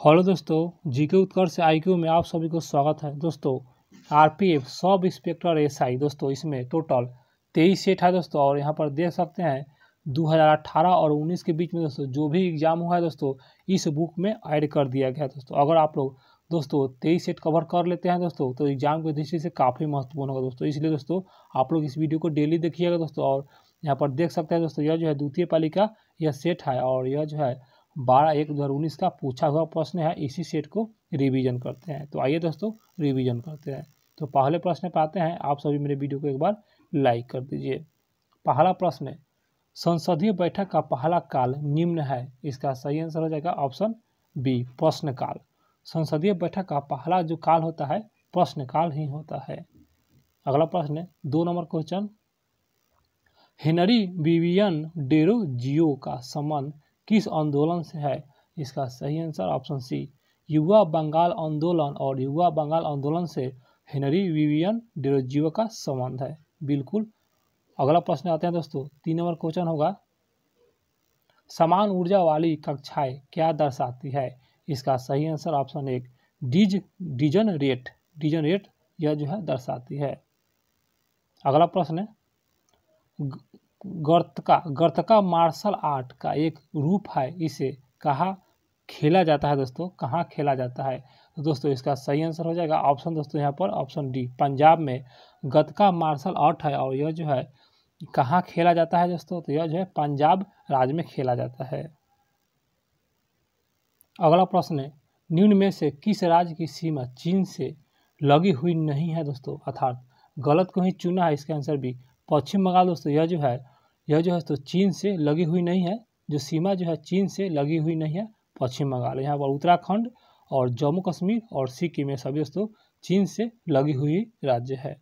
Hello दोस्तों, GK उत्कर्ष IQ में आप सभी को स्वागत है। दोस्तों आरपीएफ सब इंस्पेक्टर एसआई दोस्तों इसमें टोटल 23 सेट है दोस्तों। और यहाँ पर देख सकते हैं 2018 और 19 के बीच में दोस्तों जो भी एग्जाम हुआ है दोस्तों इस बुक में ऐड कर दिया गया है दोस्तों। अगर आप लोग दोस्तों 23 सेट कवर कर लेते हैं दोस्तों तो एग्जाम की दृष्टि से काफ़ी महत्वपूर्ण होगा दोस्तों। इसलिए दोस्तों आप लोग इस वीडियो को डेली देखिएगा दोस्तों। और यहाँ पर देख सकते हैं दोस्तों यह जो है द्वितीय पाली का यह सेट है और यह जो है 12/1/2019 का पूछा हुआ प्रश्न है। इसी सेट को रिवीजन करते हैं। तो आइए दोस्तों रिवीजन करते हैं। तो पहले प्रश्न पे आते हैं। आप सभी मेरे वीडियो को एक बार लाइक कर दीजिए। पहला प्रश्न, संसदीय बैठक का पहला काल निम्न है। इसका सही आंसर हो जाएगा ऑप्शन बी, प्रश्नकाल। संसदीय बैठक का पहला जो काल होता है प्रश्नकाल ही होता है। अगला प्रश्न 2 number question, Henry Vivian Derozio का संबंध किस आंदोलन से है। इसका सही आंसर ऑप्शन सी, युवा बंगाल आंदोलन। और युवा बंगाल आंदोलन से हेनरी विवियन डेरोजियो का संबंध है बिल्कुल। अगला प्रश्न आते हैं दोस्तों 3 नंबर क्वेश्चन होगा, समान ऊर्जा वाली कक्षाएं क्या दर्शाती है। इसका सही आंसर ऑप्शन 1, डिजनरेट यह जो है दर्शाती है। अगला प्रश्न, गर्तका मार्शल आर्ट का एक रूप है। इसे कहाँ खेला जाता है दोस्तों, कहाँ खेला जाता है। तो दोस्तों इसका सही आंसर हो जाएगा ऑप्शन दोस्तों यहाँ पर ऑप्शन डी, पंजाब में गर्तका मार्शल आर्ट है। और यह जो है कहाँ खेला जाता है दोस्तों, तो यह जो है पंजाब राज्य में खेला जाता है। अगला प्रश्न, निम्न में से किस राज्य की सीमा चीन से लगी हुई नहीं है दोस्तों, अर्थात गलत को ही चुना है। इसका आंसर भी पश्चिम बंगाल दोस्तों यह जो है तो चीन से लगी हुई नहीं है। जो सीमा जो है चीन से लगी हुई नहीं है पश्चिम बंगाल। यहाँ पर उत्तराखंड और जम्मू कश्मीर और सिक्किम में सभी दोस्तों चीन से लगी हुई राज्य है।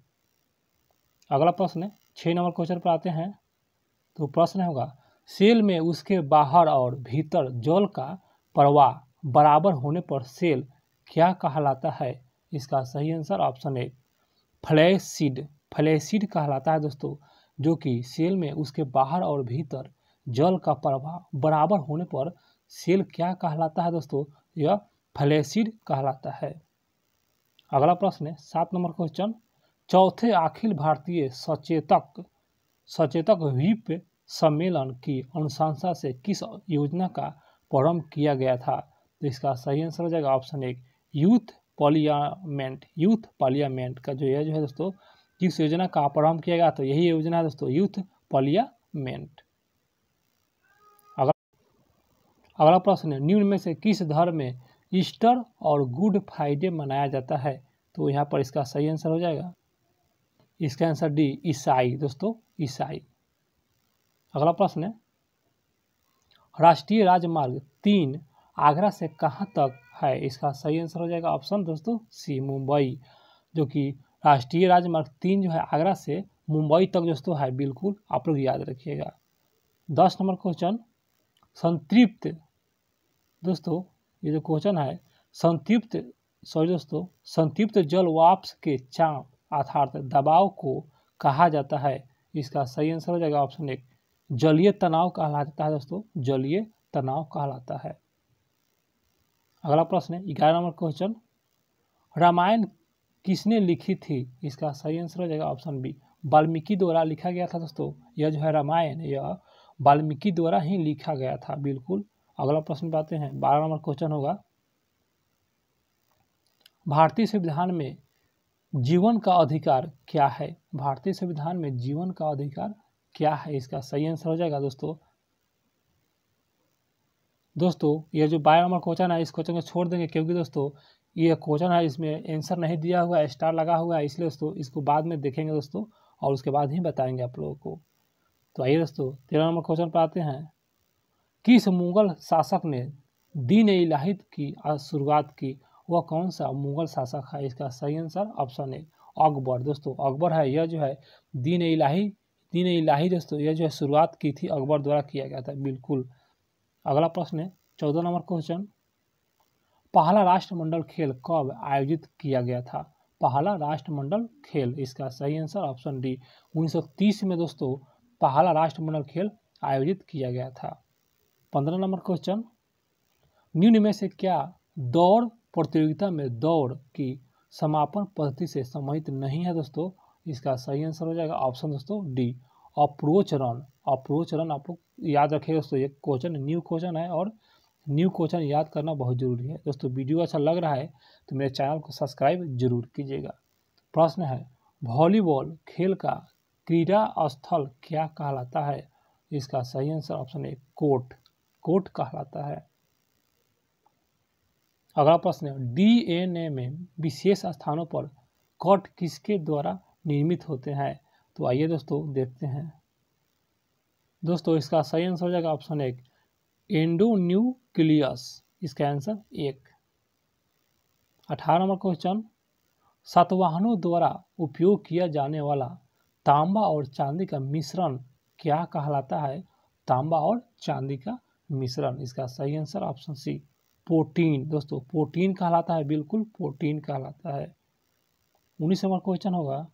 अगला प्रश्न 6 नंबर क्वेश्चन पर आते हैं। तो प्रश्न होगा, सेल में उसके बाहर और भीतर जल का प्रवाह बराबर होने पर सेल क्या कहलाता है। इसका सही आंसर ऑप्शन 1, फ्लैसिड कहलाता है दोस्तों। जो कि सेल में उसके बाहर और भीतर जल का प्रवाह बराबर होने पर सेल क्या कहलाता है दोस्तों, यह फ्लैसिड कहलाता है। अगला प्रश्न 7 नंबर क्वेश्चन, चौथे अखिल भारतीय सचेतक व्हिप सम्मेलन की अनुशंसा से किस योजना का प्रारंभ किया गया था। तो इसका सही आंसर हो जाएगा ऑप्शन 1, यूथ पार्लियामेंट का जो है दोस्तों जिस योजना का प्रारंभ किया गया तो यही योजना है दोस्तों, यूथ पार्लियामेंट। अगला प्रश्न, निम्न में से किस धर्म में ईस्टर और गुड फ्राइडे मनाया जाता है। तो यहाँ पर इसका सही आंसर हो जाएगा, इसका आंसर डी, ईसाई दोस्तों, ईसाई। अगला प्रश्न, राष्ट्रीय राजमार्ग 3 आगरा से कहाँ तक है। इसका सही आंसर हो जाएगा ऑप्शन दोस्तों सी, मुंबई। जो कि राष्ट्रीय राजमार्ग 3 जो है आगरा से मुंबई तक दोस्तों है बिल्कुल, आप लोग याद रखिएगा। 10 नंबर क्वेश्चन, संतृप्त दोस्तों ये जो क्वेश्चन है संतृप्त जल वाष्प के चाप अर्थात दबाव को कहा जाता है। इसका सही आंसर हो जाएगा ऑप्शन 1, जलीय तनाव कहलाता है दोस्तों, जलीय तनाव कहलाता है। अगला प्रश्न 11 नंबर क्वेश्चन, रामायण किसने लिखी थी। इसका सही आंसर हो जाएगा ऑप्शन बी, वाल्मीकि द्वारा लिखा गया था दोस्तों। यह जो है रामायण यह वाल्मीकि द्वारा ही लिखा गया था बिल्कुल। अगला प्रश्न पाते हैं 12 नंबर क्वेश्चन होगा, भारतीय संविधान में जीवन का अधिकार क्या है। भारतीय संविधान में जीवन का अधिकार क्या है। इसका सही आंसर हो जाएगा दोस्तों ये जो 12 नंबर क्वेश्चन है इस क्वेश्चन को छोड़ देंगे क्योंकि दोस्तों ये क्वेश्चन है इसमें आंसर नहीं दिया हुआ है, स्टार लगा हुआ है, इसलिए दोस्तों इसको बाद में देखेंगे दोस्तों और उसके बाद ही बताएंगे आप लोगों को। तो आइए दोस्तों 13 नंबर क्वेश्चन पर आते हैं, किस मुगल शासक ने दीन इलाही की शुरुआत की। वह कौन सा मुगल शासक है। इसका सही आंसर ऑप्शन 1, अकबर दोस्तों, अकबर है। यह जो है दीन इलाही दोस्तों यह जो है शुरुआत की थी अकबर द्वारा किया गया था बिल्कुल। अगला प्रश्न 14 नंबर क्वेश्चन, पहला राष्ट्रमंडल खेल कब आयोजित किया गया था। पहला राष्ट्रमंडल खेल, इसका सही आंसर ऑप्शन डी, 1930 में दोस्तों पहला राष्ट्रमंडल खेल आयोजित किया गया था। 15 नंबर क्वेश्चन, निम्न में से क्या दौड़ प्रतियोगिता में दौड़ की समापन पद्धति से संबंधित नहीं है दोस्तों। इसका सही आंसर हो जाएगा ऑप्शन दोस्तों D, approach run. Approach run आप लोग याद रखिए दोस्तों, ये क्वेश्चन न्यू क्वेश्चन है और न्यू क्वेश्चन याद करना बहुत जरूरी है दोस्तों। वीडियो अच्छा लग रहा है तो मेरे चैनल को सब्सक्राइब जरूर कीजिएगा। प्रश्न है, वॉलीबॉल खेल का क्रीड़ा स्थल क्या कहलाता है? इसका सही answer option A, court. Court कहलाता है। अगला प्रश्न है, डीएनए में विशेष स्थानों पर कट किसके द्वारा निर्मित होते हैं? तो आइए दोस्तों देखते हैं। दोस्तों इसका सही आंसर हो जाएगा ऑप्शन एक, एंडोन्यूक्लियस। इसका आंसर एक। 18 नंबर क्वेश्चन, सातवाहनों द्वारा उपयोग किया जाने वाला तांबा और चांदी का मिश्रण क्या कहलाता है? तांबा और चांदी का मिश्रण। इसका सही आंसर ऑप्शन सी, प्रोटीन। दोस्तों प्रोटीन कहलाता है, बिल्कुल प्रोटीन कहलाता है। 19 नंबर क्वेश्चन होगा,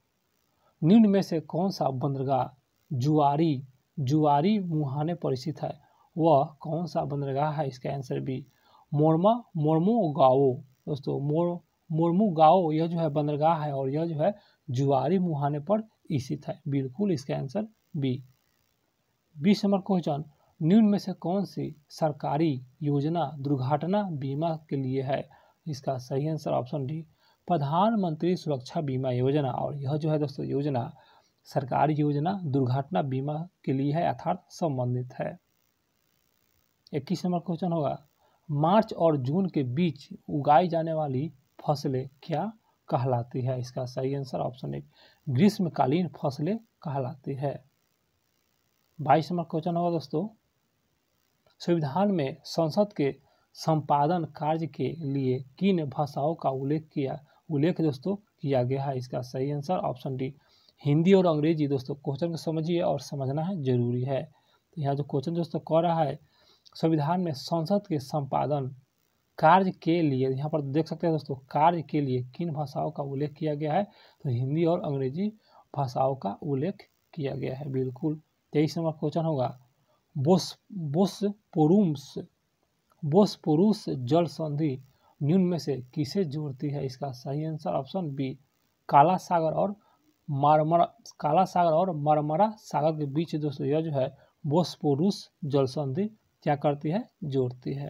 निम्न में से कौन सा बंदरगाह जुआरी मुहाने पर स्थित है? वह कौन सा बंदरगाह है? इसका आंसर बी, मोर्मुगाओ। दोस्तों मोर्मुगाओ यह जो है बंदरगाह है और यह जो है जुआरी मुहाने पर स्थित है, बिल्कुल इसका आंसर बी। 20 नंबर क्वेश्चन, निम्न में से कौन सी सरकारी योजना दुर्घटना बीमा के लिए है? इसका सही आंसर ऑप्शन डी, प्रधानमंत्री सुरक्षा बीमा योजना। और यह जो है दोस्तों योजना सरकारी योजना दुर्घटना बीमा के लिए है अर्थात संबंधित है। 21 नंबर क्वेश्चन होगा, मार्च और जून के बीच उगाई जाने वाली फसलें क्या कहलाती है? इसका सही आंसर ऑप्शन एक, ग्रीष्मकालीन फसलें कहलाती है। 22 नंबर क्वेश्चन होगा दोस्तों, संविधान में संसद के संपादन कार्य के लिए किन भाषाओं का उल्लेख दोस्तों किया गया है? इसका सही आंसर ऑप्शन डी, हिंदी और अंग्रेजी। दोस्तों क्वेश्चन को समझिए और समझना है जरूरी है। तो यहाँ जो क्वेश्चन दोस्तों कह रहा है, संविधान में संसद के संपादन कार्य के लिए, यहाँ पर देख सकते हैं दोस्तों, कार्य के लिए किन भाषाओं का उल्लेख किया गया है? तो हिंदी और अंग्रेजी भाषाओं का उल्लेख किया गया है, बिल्कुल। 23 नंबर क्वेश्चन होगा, बोस्पोरूस जल संधि निम्न में से किसे जोड़ती है? इसका सही आंसर ऑप्शन बी, काला सागर और मरमरा सागर के बीच दोस्तों यह जो है बोस्पोरूस जल संधि क्या करती है? जोड़ती है।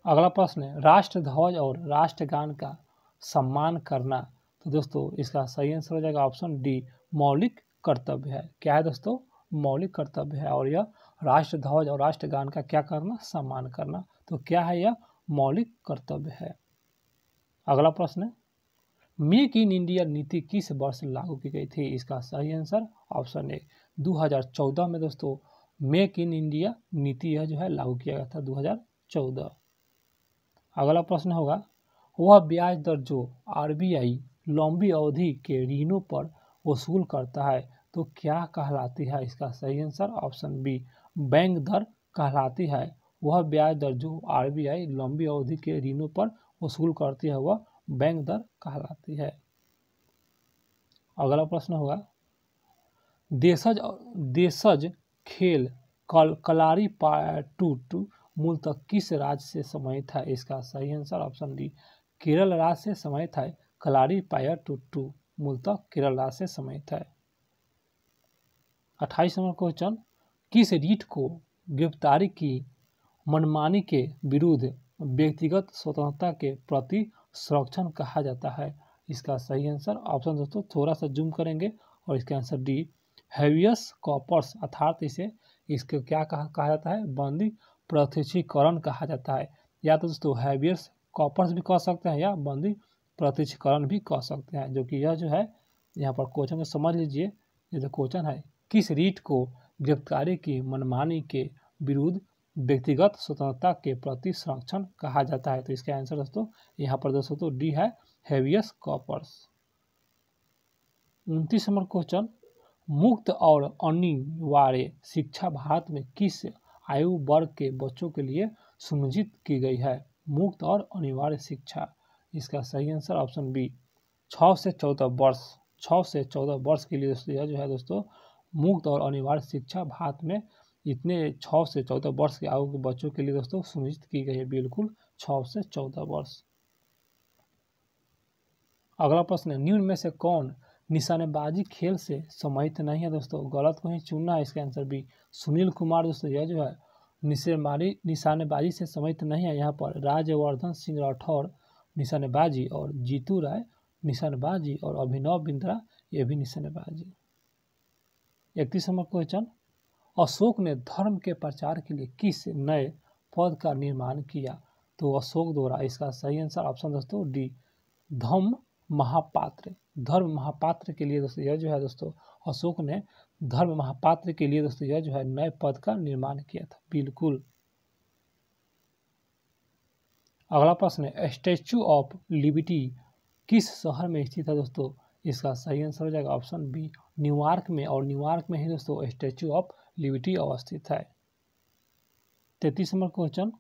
अगला प्रश्न है, राष्ट्र ध्वज और राष्ट्रगान का सम्मान करना। तो दोस्तों इसका सही आंसर हो जाएगा ऑप्शन डी, मौलिक कर्तव्य है। क्या है दोस्तों? मौलिक कर्तव्य है। और यह राष्ट्र ध्वज और राष्ट्रगान का क्या करना? सम्मान करना। तो क्या है? यह मौलिक कर्तव्य है। अगला प्रश्न है, मेक इन इंडिया नीति किस वर्ष लागू की गई थी? इसका सही आंसर ऑप्शन ए, 2014 में दोस्तों मेक इन इंडिया नीति यह जो है लागू किया गया था 2014। अगला प्रश्न होगा, वह ब्याज दर जो आरबीआई लंबी अवधि के ऋणों पर वसूल करता है तो क्या कहलाती है? इसका सही आंसर ऑप्शन बी, बैंक दर कहलाती है। वह ब्याज दर जो आरबीआई लंबी अवधि के ऋणों पर वसूल करती है वह बैंक दर कहलाती है। अगला प्रश्न होगा, देशज खेल कलारीपायट्टू मूलतः किस राज्य से संबंधित है? इसका सही आंसर ऑप्शन डी, केरल राज्य से संबंधित है। कलारीपायट्टू मूलतः केरल राज्य से संबंधित है। 28 नंबर क्वेश्चन, किस रीट को गिरफ्तारी की मनमानी के विरुद्ध व्यक्तिगत स्वतंत्रता के प्रति संरक्षण कहा जाता है? इसका सही आंसर ऑप्शन दोस्तों थोड़ा सा जूम करेंगे और इसका आंसर डी, हैवियस कॉर्पस अर्थात इसको क्या कहा जाता है? बंदी प्रत्यक्षीकरण कहा जाता है। या तो दोस्तों हैवियस कॉर्पस भी कह सकते हैं या बंदी प्रत्यक्षीकरण भी कह सकते हैं, जो कि यह जो है यहाँ पर क्वेश्चन को समझ लीजिए। ये जो क्वेश्चन है, किस रीट को गिरफ्तारी की मनमानी के विरुद्ध व्यक्तिगत स्वतंत्रता के प्रति संरक्षण कहा जाता है? तो इसका आंसर दोस्तों यहाँ पर दोस्तों तो डी है, हैवियस कॉर्पस। 29 नंबर क्वेश्चन, मुक्त और अनिवार्य शिक्षा भारत में किस आयु वर्ग के बच्चों के लिए सुनिश्चित की गई है? मुक्त और अनिवार्य शिक्षा। इसका सही आंसर ऑप्शन बी, 6 से 14 वर्ष। 6 से 14 वर्ष के लिए यह जो है दोस्तों मुक्त और अनिवार्य शिक्षा भारत में इतने 6 से 14 वर्ष के आयु के बच्चों के लिए दोस्तों सुनिश्चित की गई है, बिल्कुल 6 से 14 वर्ष। अगला प्रश्न है, निम्न में से कौन निशानेबाजी खेल से सम्मानित नहीं है दोस्तों? गलत को ही चुनना है, इसका आंसर बी सुनील कुमार दोस्तों यह जो है निशानेबाजी से सम्मानित नहीं है। यहाँ पर राज्यवर्धन सिंह राठौर निशानेबाजी और जीतू राय निशानेबाजी और अभिनव बिंद्रा ये भी निशानेबाजी। 31 नंबर क्वेश्चन, अशोक ने धर्म के प्रचार के लिए किस नए पद का निर्माण किया? तो अशोक द्वारा, इसका सही आंसर ऑप्शन दोस्तों डी धम्म महापात्र। धर्म महापात्र के लिए दोस्तों यह जो है दोस्तों अशोक ने धर्म महापात्र के लिए दोस्तों यह जो है नए पद का निर्माण किया था, बिल्कुल। अगला प्रश्न है, स्टैच्यू ऑफ लिबर्टी किस शहर में स्थित है दोस्तों? इसका सही आंसर हो जाएगा ऑप्शन बी न्यूयॉर्क में, और न्यूयॉर्क में ही दोस्तों स्टैच्यू ऑफ लिबर्टी अवस्थित है। 33 नंबर क्वेश्चन,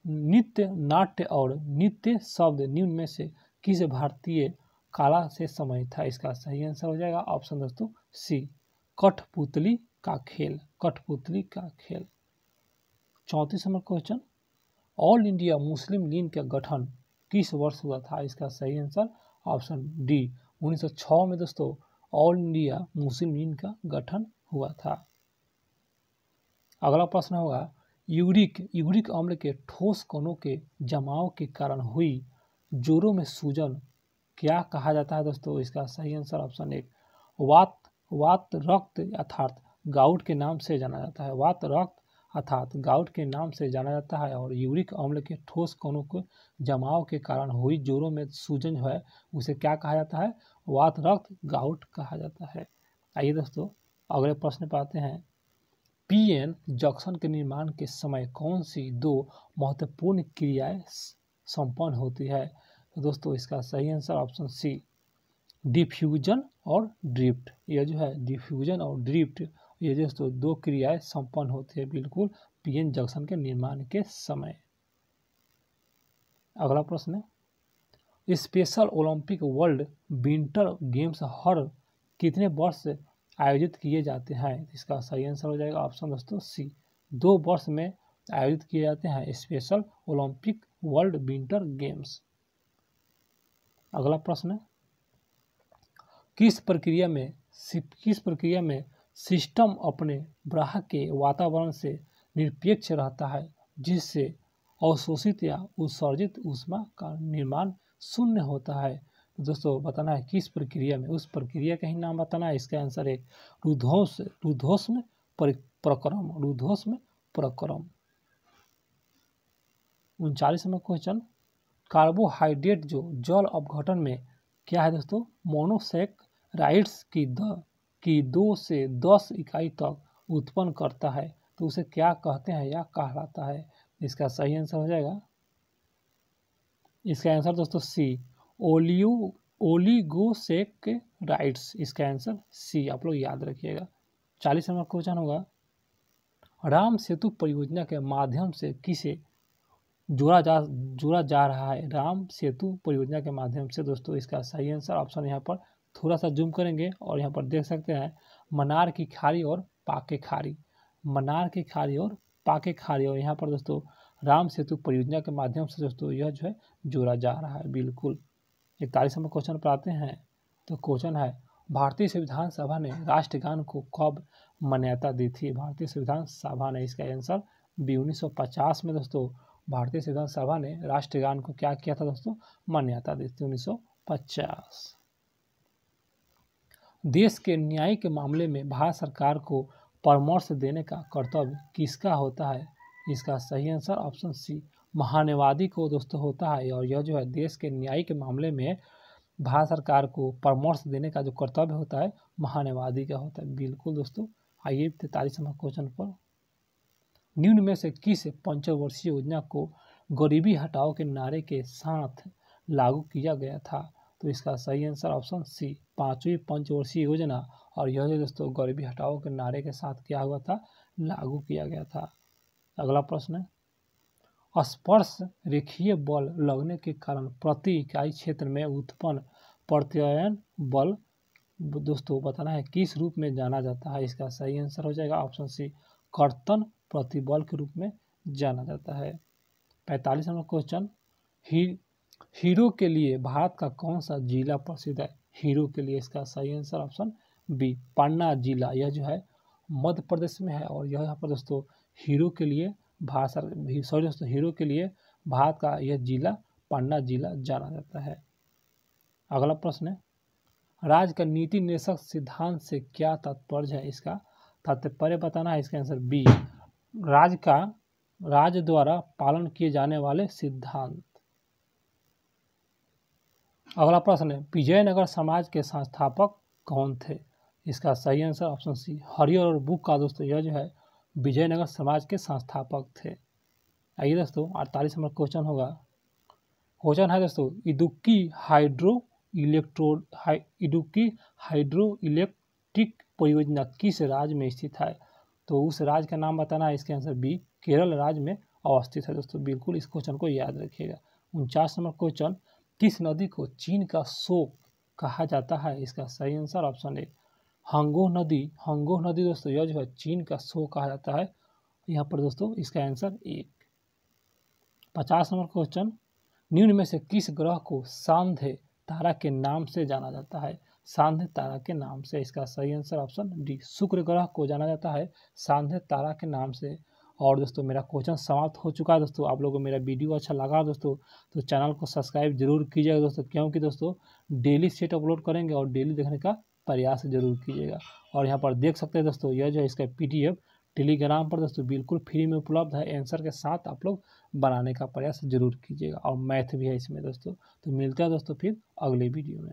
नित्य नाट्य और नित्य शब्द निम्न में से किस भारतीय कला से सम्बन्धित था? इसका सही आंसर हो जाएगा ऑप्शन दोस्तों सी कठपुतली का खेल, कठपुतली का खेल। 34 number question, all India Muslim league का गठन किस वर्ष हुआ था? इसका सही आंसर ऑप्शन डी 1906 में दोस्तों ऑल इंडिया मुस्लिम लीग का गठन हुआ था। अगला प्रश्न होगा, यूरिक अम्ल के ठोस कणों के जमाव के कारण हुई जोड़ों में सूजन क्या कहा जाता है दोस्तों? इसका सही आंसर ऑप्शन एक वात रक्त अर्थात गाउट के नाम से जाना जाता है, वात रक्त अर्थात गाउट के नाम से जाना जाता है। और यूरिक अम्ल के ठोस कणों के जमाव के कारण हुई जोड़ों में सूजन जो है उसे क्या कहा जाता है? वात रक्त गाउट कहा जाता है। आइए दोस्तों अगले प्रश्न पर आते हैं, पीएन जंक्शन के निर्माण के समय कौन सी दो महत्वपूर्ण क्रियाएं संपन्न होती है? तो दोस्तों इसका सही आंसर ऑप्शन सी डिफ्यूजन और ड्रिफ्ट। यह जो है डिफ्यूजन और ड्रिफ्ट ये दोस्तों दो क्रियाएं संपन्न होती है, बिल्कुल पीएन जंक्शन के निर्माण के समय। अगला प्रश्न है, special Olympic world winter games हर कितने वर्ष से आयोजित किए जाते हैं? इसका सही आंसर हो जाएगा ऑप्शन दोस्तों सी 2 वर्ष में आयोजित किए जाते हैं special Olympic world winter games. अगला प्रश्न है, किस प्रक्रिया में सिस्टम अपने बाहर के वातावरण से निरपेक्ष रहता है जिससे अवशोषित या उत्सर्जित ऊष्मा का निर्माण शून्य होता है? तो दोस्तों बताना है किस प्रक्रिया में, उस प्रक्रिया का ही नाम बताना है। इसका आंसर है रुद्धोष्म प्रक्रम। 39 नंबर क्वेश्चन, कार्बोहाइड्रेट जो जल अपघटन में क्या है दोस्तों? मोनोसैकराइड्स की 2 से 10 इकाई तक उत्पन्न करता है, तो उसे क्या कहते हैं या कहलाता है? इसका सही आंसर हो जाएगा, इसका आंसर दोस्तों सी ओलिगोसैकराइड्स। इसका आंसर सी आप लोग याद रखिएगा। 40 नंबर क्वेश्चन होगा, राम सेतु परियोजना के माध्यम से किसे जोड़ा जा रहा है? राम सेतु परियोजना के माध्यम से दोस्तों इसका सही आंसर ऑप्शन यहाँ पर थोड़ा सा जूम करेंगे और यहाँ पर देख सकते हैं मनार की खाड़ी और पाके खाड़ी, मनार की खाड़ी और पाके खाड़ी, और यहाँ पर दोस्तों राम सेतु परियोजना के माध्यम से दोस्तों यह जो है जोड़ा जा रहा है, बिल्कुल। 41 नंबर क्वेश्चन पर आते हैं, तो क्वेश्चन है, भारतीय संविधान सभा ने राष्ट्रगान को कब मान्यता दी थी? भारतीय संविधान सभा ने, इसका आंसर बी 1950 में दोस्तों भारतीय संविधान सभा ने राष्ट्रगान को क्या किया था दोस्तों? मान्यता दी थी 1950। देश के न्याय के मामले में भारत सरकार को परामर्श देने का कर्तव्य किसका होता है? इसका सही आंसर ऑप्शन सी महान्यायवादी को दोस्तों होता है, और यह जो है देश के न्याय के मामले में भारत सरकार को परामर्श देने का जो कर्तव्य होता है महान्यायवादी का होता है, बिल्कुल दोस्तों। आइए 43 नंबर क्वेश्चन पर, निम्न में से किस पंचवर्षीय योजना को गरीबी हटाओ के नारे के साथ लागू किया गया था? तो इसका सही आंसर ऑप्शन सी 5वीं पंचवर्षीय योजना, और यह जो दोस्तों गरीबी हटाओ के नारे के साथ क्या हुआ था? लागू किया गया था। अगला प्रश्न है, स्पर्श रेखीय बल लगने के कारण प्रति इकाई क्षेत्र में उत्पन्न प्रत्यायन बल दोस्तों बताना है किस रूप में जाना जाता है। इसका सही आंसर हो जाएगा ऑप्शन सी, कर्तन प्रतिबल के रूप में जाना जाता है। 45 नंबर क्वेश्चन, हीरो के लिए भारत का कौन सा जिला प्रसिद्ध है? हीरो के लिए इसका सही आंसर ऑप्शन बी, पन्ना जिला। यह जो है मध्य प्रदेश में है और यहाँ पर दोस्तों हीरो के लिए हीरो के लिए भारत का यह जिला पन्ना जिला जाना जाता है। अगला प्रश्न है, राज्य का नीति निर्देशक सिद्धांत से क्या तात्पर्य है? इसका तात्पर्य बताना है। इसका आंसर बी, राज्य द्वारा पालन किए जाने वाले सिद्धांत। अगला प्रश्न है, विजयनगर समाज के संस्थापक कौन थे? इसका सही आंसर ऑप्शन सी, हरिहर और बुक्का। दोस्तों यह जो है विजयनगर समाज के संस्थापक थे। आइए दोस्तों 48 नंबर क्वेश्चन होगा। क्वेश्चन है दोस्तों, इडुक्की हाइड्रो इलेक्ट्रिक परियोजना किस राज्य में स्थित है? तो उस राज्य का नाम बताना है। इसके आंसर बी, केरल राज्य में अवस्थित है। दोस्तों बिल्कुल इस क्वेश्चन को याद रखिएगा। 49 नंबर क्वेश्चन, किस नदी को चीन का शोक कहा जाता है? इसका सही आंसर ऑप्शन ए, हंगो नदी। दोस्तों यह जो है चीन का शोक कहा जाता है। यहाँ पर दोस्तों इसका आंसर एक। 50 नंबर क्वेश्चन, निम्न में से किस ग्रह को सांध्य तारा के नाम से जाना जाता है? सांध्य तारा के नाम से। इसका सही आंसर ऑप्शन डी, शुक्र ग्रह को जाना जाता है सांध्य तारा के नाम से। और दोस्तों मेरा क्वेश्चन समाप्त हो चुका है। दोस्तों आप लोगों को मेरा वीडियो अच्छा लगा दोस्तों तो चैनल को सब्सक्राइब जरूर कीजिएगा दोस्तों, क्योंकि दोस्तों डेली सेट अपलोड करेंगे और डेली देखने का प्रयास जरूर कीजिएगा। और यहाँ पर देख सकते हैं दोस्तों यह जो है इसका PDF टेलीग्राम पर दोस्तों बिल्कुल फ्री में उपलब्ध है। आंसर के साथ आप लोग बनाने का प्रयास जरूर कीजिएगा और मैथ भी है इसमें दोस्तों। तो मिलते हैं दोस्तों फिर अगले वीडियो में।